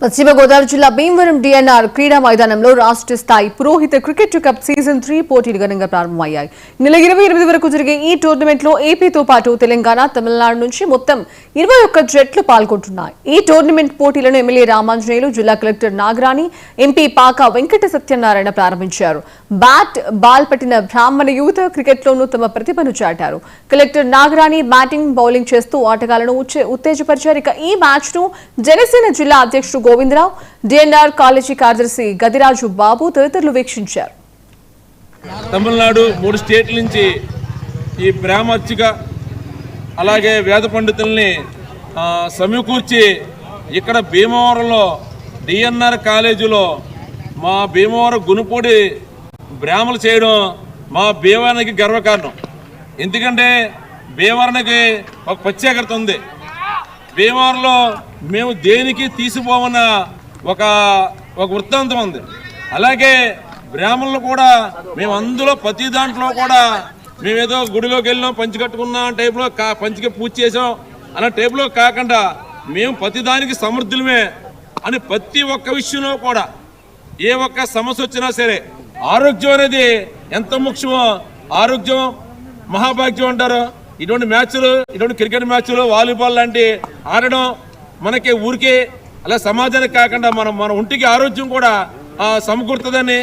పశ్చిమ గోదావరి జిల్లా భీమవరం డిఎన్ఆర్ క్రీడా మైదానంలో రాష్ట్ర స్థాయి పురోహిత క్రికెట్ కప్ సీజన్ 3 పోటీలు ఘనంగా ప్రారంభమయ్యాయి. నెల 28 వరకు జరిగే ఈ టోర్నమెంట్లో ఏపీతో పాటు తెలంగాణ, తమిళనాడు నుంచి మొత్తం 21 జట్లు పాల్గొంటున్నాయి. ఈ టోర్నమెంట్ పోటీలను ఎమ్మెల్యే రామాంజనేయులు, జిల్లా కలెక్టర్ నాగరాణి, ఎంపీ పాక వెంకట సత్యనారాయణ ప్రారంభించారు. బ్యాట్, బాల్ పట్టిన బ్రాహ్మణ యువత క్రికెట్లోనూ తమ ప్రతిభను చాటారు. కలెక్టర్ నాగరాణి బ్యాటింగ్, బౌలింగ్ చేస్తూ ఆటగాళ్లను ఉత్తేజపరిచారు. ఇక ఈ మ్యాచ్ ను జనసేన జిల్లా అధ్యక్షుడు గోవిందరావు, డిఎన్ఆర్ కాలేజీ కార్యదర్శి గదిరాజు బాబు తదితరులు వీక్షించారు. తమిళనాడు 3 స్టేట్ల నుంచి ఈ బ్రాహ్మర్చిక అలాగే వేద పండితుల్ని సమకూర్చి ఇక్కడ భీమవరంలో డిఎన్ఆర్ కాలేజీలో మా భీమవరం గునుపూడి బ్రాహ్మలు చేయడం మా భీమవరానికి గర్వకారణం. ఎందుకంటే భీమవరానికి ఒక ప్రత్యేకత ఉంది. భీమవరంలో మేము దేనికి తీసిపోవన్న ఒక వృత్తాంతం ఉంది. అలాగే బ్రాహ్మణులు కూడా మేము అందులో ప్రతి దాంట్లో కూడా మేమేదో గుడిలోకి వెళ్ళాం, పంచి కట్టుకున్నాం టైప్లో పంచికి పూజ చేసాం అన్న టైప్లో కాకుండా మేము ప్రతి దానికి సమర్థులమే అని ప్రతి ఒక్క విషయంలో కూడా ఏ ఒక్క సమస్య వచ్చినా సరే ఆరోగ్యం అనేది ఎంత ముఖ్యమో, ఆరోగ్యం మహాభాగ్యం అంటారు. ఇటువంటి మ్యాచ్లు, ఇటువంటి క్రికెట్ మ్యాచ్లు, వాలీబాల్ లాంటి ఆడడం మనకి ఊరికే అలా సమాజానికి కాకుండా మన ఒంటికి ఆరోగ్యం కూడా సమకూరుతుందని,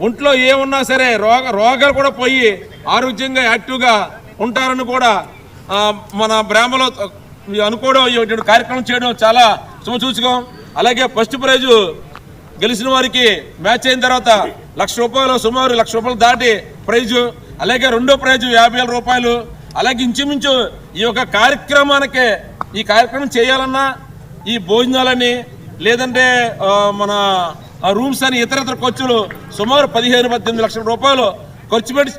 ఒంట్లో ఏమున్నా సరే రోగాలు కూడా పోయి ఆరోగ్యంగా యాక్టివ్గా ఉంటారని కూడా మన బ్రాహ్మలో అనుకోవడం, ఇటువంటి కార్యక్రమం చేయడం చాలా శుభసూచకం. అలాగే ఫస్ట్ ప్రైజు గెలిచిన వారికి మ్యాచ్ అయిన తర్వాత ₹1,00,000, సుమారు ₹1,00,000 దాటి ప్రైజు. అలాగే రెండో ప్రైజు ₹50,000. అలాగే ఇంచుమించు ఈ యొక్క కార్యక్రమానికి, ఈ కార్యక్రమం చేయాలన్నా ఈ భోజనాలని లేదంటే మన రూమ్స్ అని ఇతర ఖర్చులు సుమారు ₹15-18 లక్షల ఖర్చు పెట్టి